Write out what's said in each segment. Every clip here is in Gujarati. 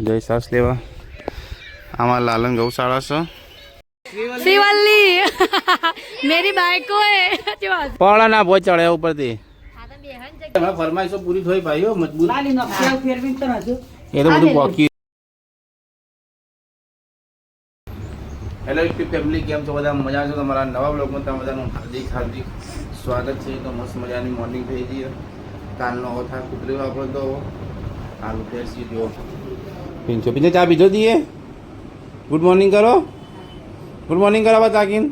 જય સાસ લેવા આમાં લાલન ગૌશાળા છે शिवल्ली मेरी बाइक को है पड़ा ना बहुत चढ़े ऊपर थी फरमाइशो पूरी थोड़ी भाई हो मजबूत ये तो બધું બાકી હેલો યુટ્યુબ ફેમિલી કેમ છો બધા મજા છો તમારા નવા બ્લોગમાં તમારા બધાનું હાર્દિક સ્વાગત છે તો મસ્ત મજાની મોર્નિંગ થઈ ગઈ કાલનો ઓથા કુતર્યો આપણો તો આલુ ફેરસી જો પીંચો ચા પીધો દીએ ગુડ મોર્નિંગ કરો ગુડ મોર્નિંગ કરાવવા તાકીન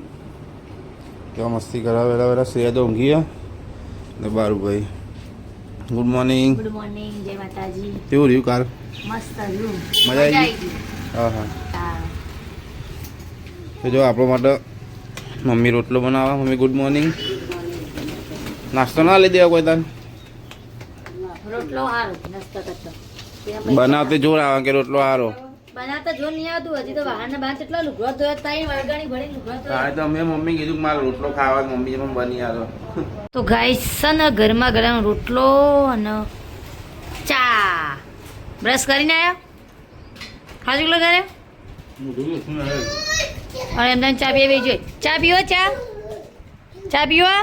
કેવા મસ્તી કરાવે વેલા શ્રેયા તો ઊંઘી ને બારુભાઈ ગુડ મોર્નિંગ जय माताजी કેવું રહ્યું કાર मस्त રહ્યું મજા આવી હા હા તો જો આપણો માટે મમ્મી રોટલો બનાવવા મમ્મી ગુડ મોર્નિંગ નાસ્તો ના લઈ દેવા કોઈ તાર રોટલો હારો નાસ્તો કરતો બનાવતે જોર આવે કે રોટલો હારો બનાવતા જો નહીં આવતું હજી તો બહારના બહાર કેટલા લુગડો ધોયા તાઈ વળગાણી ભરી લુગડો હા તો મેં મમ્મી કીધું કે મારે રોટલો ખાવા મમ્મી પણ બની આવ્યો તો ગાઈસ છે ને ગરમા ગરમ રોટલો અને ચા બ્રશ કરીને આવ્યા હાજુ લો ઘરે અને એમને ચા પીવી જોઈએ ચા પીવો ચા પીવો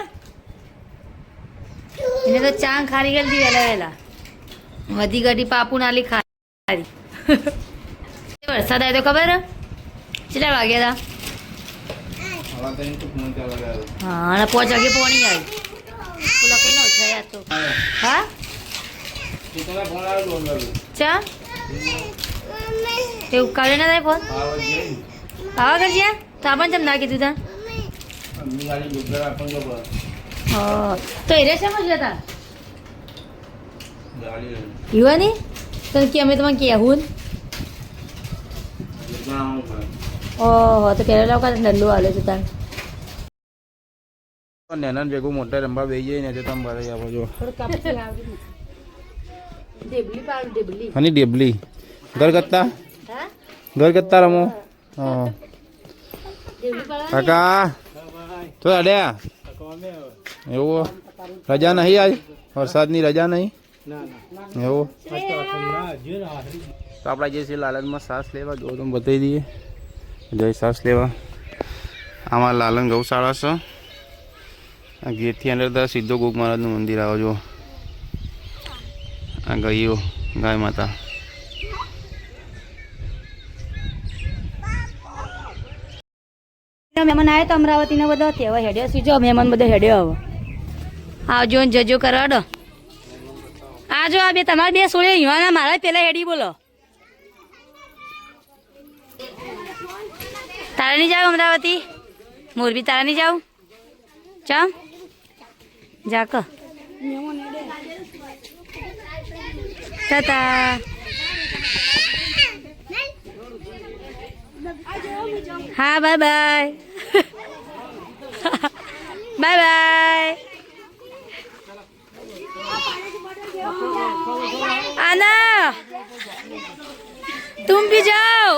એને તો ચા ખારી ગઈ વહેલા વધી ગઢી પાપુ નાલી ખારી વરસાદ આવ્યો તો ખબર કેટલા વાગ્યા હતા હા અને 5 વાગે પોણી આવી બોલો કે નો થયા તો હા ચા તે ઉકાળે ના થાય ફોન આવા કરજે તો આપણને જેમ ના કીધું તા તો એ શેમાં જતા યુવાની તો કે અમે તમને કહેવું ઓહો તો પેલા લોકો નલ્લું હાલે છે તાર નેના ભેગું મોટા રંબા બેસી જાય ને તો તમે ભરાઈ આપો જો હની ડેબલી ઘરગત્તા રમો હા કાકા તો અડ્યા એવું રજા નહીં આજ વરસાદની રજા નહીં એવું તો આપણે જે છે લાલનમાં સાસ લેવા જો તમે બતાવી દઈએ જય સાસ લેવા આમાં લાલન ગૌશાળા છે આ ગેટથી અંદર તો સીધો ગોગ મહારાજનું મંદિર આવે જો આ ગાયો ગાય માતા મહેમાન આવ્યા તો અમરાવતીના બધા તેવા હેડ્યા સીજો મહેમાન બધા હેડ્યા હવે આવજો ને જજો કરાડો આ જો આ બે તમારે બે સોળે યુવાના મારા પેલા હેડી બોલો તારા નહીં જાવ અમરાવતી મોરબી તારા નહીં જાવ ચમ જાક તાતા હા બાય બાય બાય બાય आना तुम भी जाओ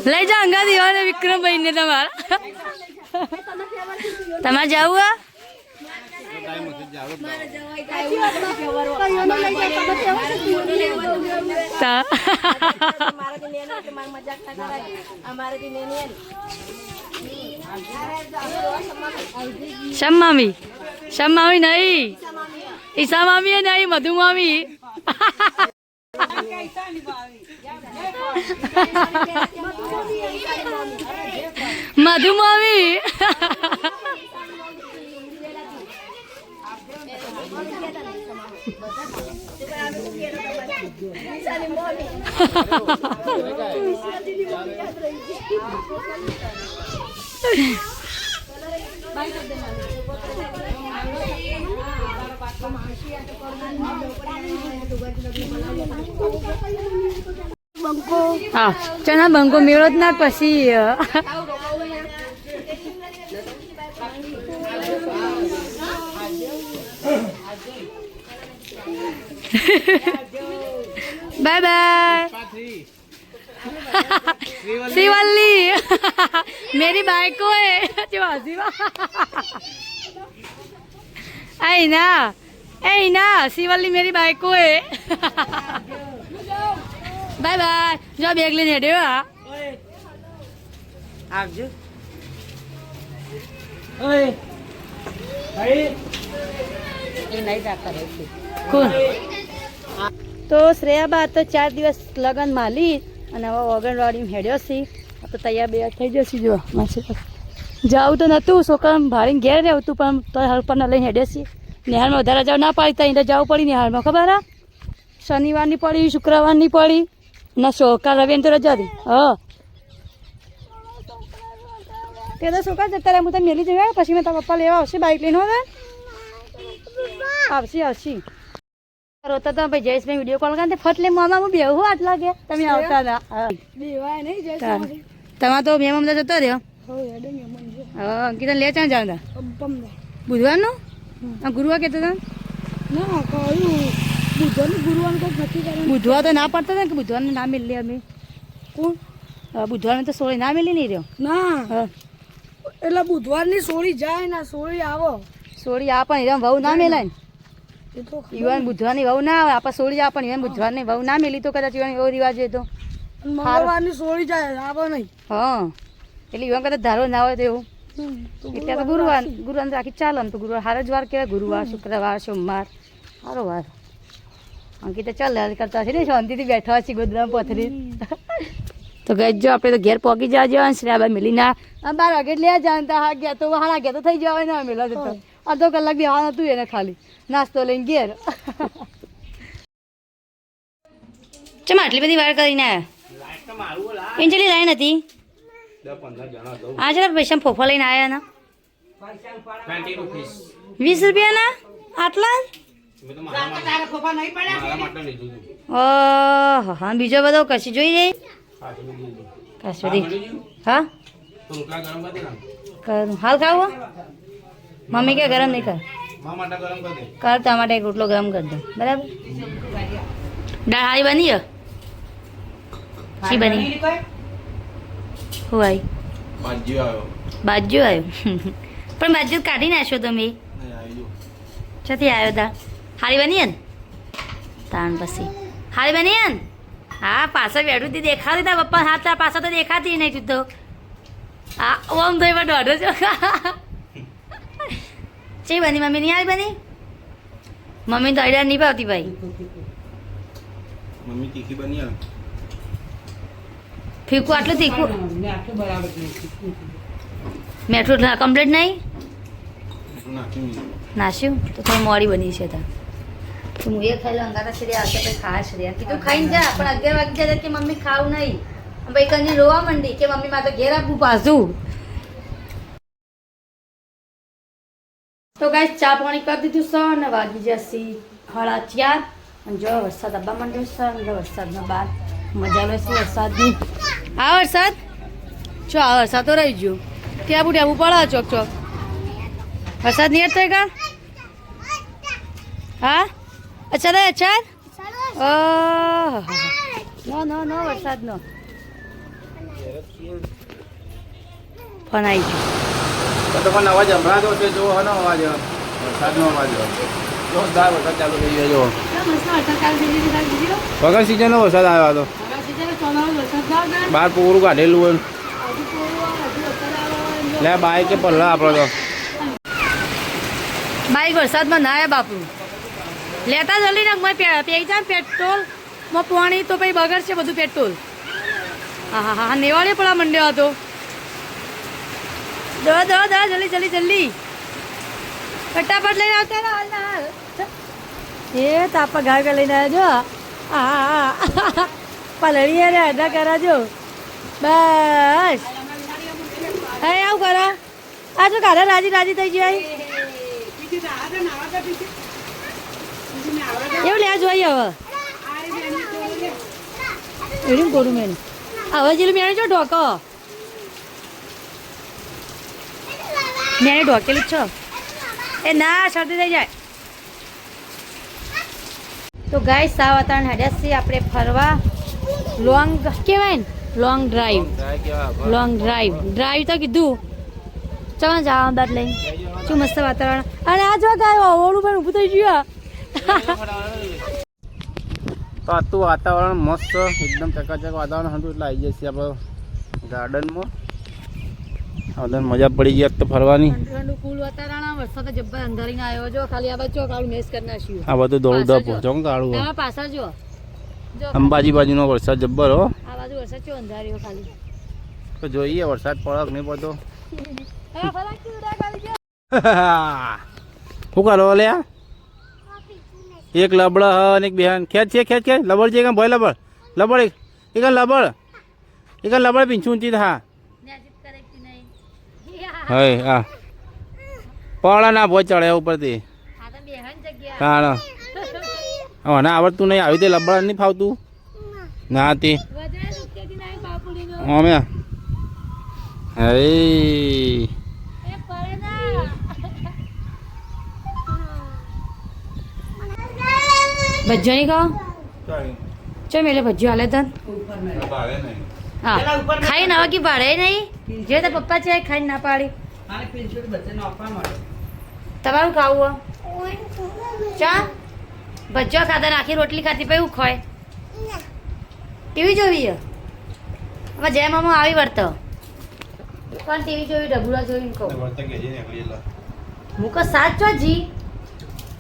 લઈ જા અંગા દીવાને વિક્રમ ભાઈ ને તમારે જાવું શમ મામી નહીં ઈશા મામી નહીં મધુ મામી મધુ મામી હા ચણા બંકો મેળો જ ના પછી બાય બાય शिवल्ली मेरी बाइको है जो हसीवा आई ना शिवल्ली मेरी बाइको है बाय बाय जो बेग लेने हेड्यो આવજો ઓય ભાઈ એ નહીં રાખતા રહે કોણ તો શ્રેયાબા તો 4 દિવસ લગન માલી અને હવે ઓગણવાડી હેડ્યો છે તો તૈયાર બે થઈ જશે જો માસી જાવું તો નહોતું છોકરા ભાડીને ઘેર રહેતું પણ તો હરપરના લઈને હેડ્યો છે નિહાળમાં વધારે જાવ ના પાડી ત્યાં જવું પડી નિહાળમાં ખબર હા શનિવારની પડી શુક્રવારની પડી ના કાલ રવિને તો રજા હતી હા તે તો છોકરા જતા રહ્યા હું તમે મેલી જવા પછી મેં તારા પપ્પા લેવા આવશે બાઇક લઈને હવે આવશે રોતા તો ભાઈ જયેશભાઈ વિડીયો કોલ કરે ફટ લે મામા હું બેહું આટલા કે તમે આવતા હતા બેવાય નહીં જયેશ તમારે તો મેમ અમદાવાદ જતો રહ્યો હા કીધું લે ચાં જાવ બુધવારનું ગુરુવાર કહેતો હતા ના ગુરુવાર બુધવાર તો ના પડતા હતા કે બુધવારને ના મિલી અમે કોણ બુધવારને તો સોળી ના મિલી નહીં રહ્યો ના એટલે બુધવારની સોળી જાય ને સોળી આવો સોળી આ પણ એમ વહુ ના મેલાય ને ઈવન બુધવારની વહુ ના આવે આપણે સોળી આ પણ ઈવન બુધવારની વહુ ના મેલી તો કદાચ ઈવન એવો રિવાજ હોય તો મંગળવારની સોળી જાય આવે નહીં હા એટલે ઈવન કદાચ ધારો ના હોય તો એવું એટલે તો ગુરુવાર રાખી ચાલે ને તો ગુરુવાર હારો જ વાર કહેવાય ગુરુવાર શુક્રવાર સોમવાર સારો વાર અંકિત તો ચાલે કરતા છે ને શાંતિથી બેઠા છીએ ગોદરામાં પથરી તો ગઈ જો આપણે તો ઘેર પહોંચી જાજો અને શ્રેયાબા મિલીના 12 વાગે લે જાણતા હા ગયા તો હાડા ગયા તો થઈ જવાય ને મેલા જતો અડધો કલાક બી હા નતું એને ખાલી નાસ્તો લઈને ઘેર ચમ આટલી બધી વાર કરીને આવ્યા એન્જલી લાઈન હતી 10-15 જણા પૈસા ફોફા લઈને આવ્યા ના 20 રૂપિયાના આટલા હા બીજો બધો કશી જોઈ જાય હા કરું હાલ ખાવું મમ્મી કે ગરમ નહીં કર તમારા માટે એક રોટલો ગરમ કરી દો બરાબર દાળ હારી બની શી બની હું આવી બાજુ આવ્યો પણ બાજુ કાઢી નાખ્યો તમે છતી આવ્યો તા હારી બની ને તાણ પછી હારી બની ને હા પાછળ બેઠું થી દેખાતી તા પપ્પા હાથ પાછળ તો દેખાતી નહીં તું તો હા ઓમ તો એમાં દોઢો છો ચી બની મમ્મી નહીં આવી બની મમ્મી તો અડ્યા નહીં પાવતી ભાઈ મમ્મી તીખી બની ફીકું આટલું તીખું મેઠું કમ્પ્લીટ નહીં નાસ્યું તો થોડી મોડી બની છે ત્યાં તો હું એ ખાઈ લો અંગાતા શ્રી આવશે પછી ખાવા શ્રી કીધું ખાઈને જા પણ 11 વાગી જાય કે મમ્મી ખાવું નહીં ભાઈ કંઈ રોવા માંડી કે મમ્મી માં તો ઘેર આપવું પાછું તો ગાઈસ ચા પાણી કરી દીધું છે અને વાગી જશે 4:30 અને જો વરસાદ આવવા માંડ્યો છે અને વરસાદના બાદ મજા લે છે વરસાદની આ વરસાદ જો આ વરસાદ તો રહી ગયો ત્યાં બુઢાવું પડે ચોક ચોક વરસાદ નહીં થાય કા હા અચ્છા રે અચ્છા નો વરસાદ નો ફોન આવી ગયો તો પણ અવાજ સંભળાતો છે જો હનો અવાજ વરસાદનો અવાજ જોરદાર વરસાદ ચાલુ થઈ ગયો વગર સિઝનનો વરસાદ આવ્યો હતો બહાર પૂરું કાઢેલું હોય લે બાઈક કે પલ્લા આપણો તો બાઈક વરસાદમાં ના આવ્યા બાપુ લેતા જલ્દી નાખ મેં પી જાય પેટ્રોલમાં પાણી તો પછી બગડશે બધું પેટ્રોલ હા નેવાળે પડા મંડ્યો હતો દો જલ્દી ફટાફટ લઈને આવતા હાલ એ તાપા ઘા લઈને આવજો હા પલળીએ રે અડધા કરાજો બસ હે આવું કરો આ જો કાઢા રાજી થઈ જાય એવું લે જોઈએ હવે એનું કોરું મેં હવે જેલું મેં જો ઢોકો મેં ઢોકેલી જ છો એ ના શરદી થઈ જાય તો ગાય સા વાતાવરણ હડ્યા છીએ આપણે ફરવા લોંગ કહેવાય ને long drive long drive drive તો કીધું ચાલો જાવ અમદાવાદ લઈને શું મસ્ત વાતાવરણ અને આ જો ગાયો ઓળું પણ ઊભું થઈ ગયું તો આતું વાતાવરણ મસ્ત એકદમ ચકાચક વાતાવરણ હતું એટલે આવી જઈએ આપણે ગાર્ડનમાં બધા મજા પડી ગઈ તો ફરવાની ઠંડુ કુલ વાતાવરણ વરસાદ જબ્બર અંધારીને આવ્યો જો ખાલી આ બાજુ કાળું મેસ કરી નાખ્યું આ બધું દોડું દા પહોંચો કાળું એમાં પાછળ જો અંબાજી બાજુનો વરસાદ જબ્બર હો આ બાજુ વરસાદ ચો અંધાર્યો ખાલી તો જોઈએ વરસાદ પડક નહીં પડતો શું કરો લે એક લબડ અને એક બેહાન ખેંચ છે ખેંચ ખેંચ લબડ છે કે ભાઈ લબડ લબડ એક લબડ પીંછું ઊંચી હા હે હા પડા ના ભોજ ચડે ઉપરથી હા હવે ના આવડતું નહીં આવી રીતે લબડ નહીં ફાવતું ના તે અમે હે ભજ્જો નહીં કહો ચમ એટલે ભજ્જો હાલે તન હા ખાઈ ના કે ભાડે નહીં જે તો પપ્પા છે ખાઈ ના પાડી તમારું ખાવું ચા ભજ્જો ખાતા આખી રોટલી ખાતી પછી હું ખોય ટીવી જોવી હવે જય મામા આવી વર્તો પણ ટીવી જોયું ડબુડા જોઈને કહું હું કહો સાચ છો જી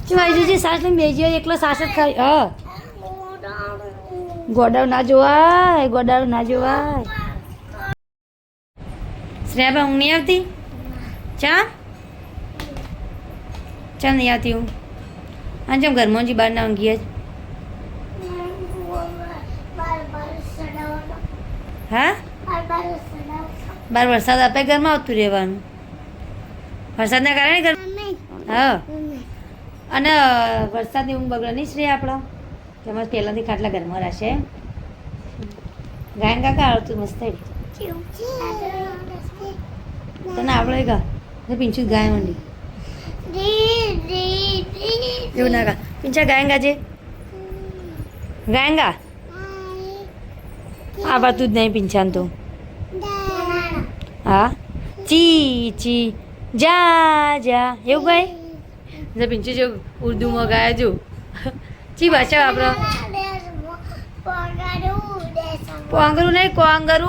શું આવી જજી સાસ લઈને બેસી એકલો સાસ જ ખાઈ હા ગોડાવ ના જોવાય ગોડાવ ના જોવાય શ્રેયા ઊંઘ નહીં આવતી ચા ચા નહીં આવતી હું હા જેમ ઘરમાં જી બહાર ના ઊંઘી જ હા બાર વરસાદ આપે ઘરમાં આવતું રહેવાનું વરસાદના કારણે ઘર હા અને વરસાદની ઊંઘ બગડે નહીં શ્રેય આપણો તેમાં પહેલાંથી ખાટલા ઘરમાં રહેશે ગાયન કાકા આવતું મસ્ત તને આવડે ગા પીંછું ગાય મંડી એવું ના ગા પીંછા ગાયન ગાજે ગાયન ગા આવડતું જ નહીં પીંછાન તો હા ચી ચી જા જા એવું ગાય જે પિંચી જો ઉર્દુમાં ગાયા જો ચી ભાષા વાપરો કોંગરું નહીં કોંગરું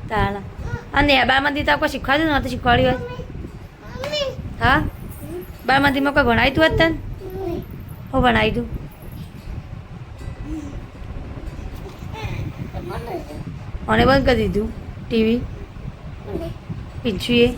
તાણા અને બારમાંથી તો કોઈ શીખવાડ્યું નહોતું શીખવાડ્યું હોય હા બારમાંથીમાં કોઈ ભણાવી તું હોત તને હું ભણાવી તું અને બંધ કરી દીધું ટીવી પીંછુએ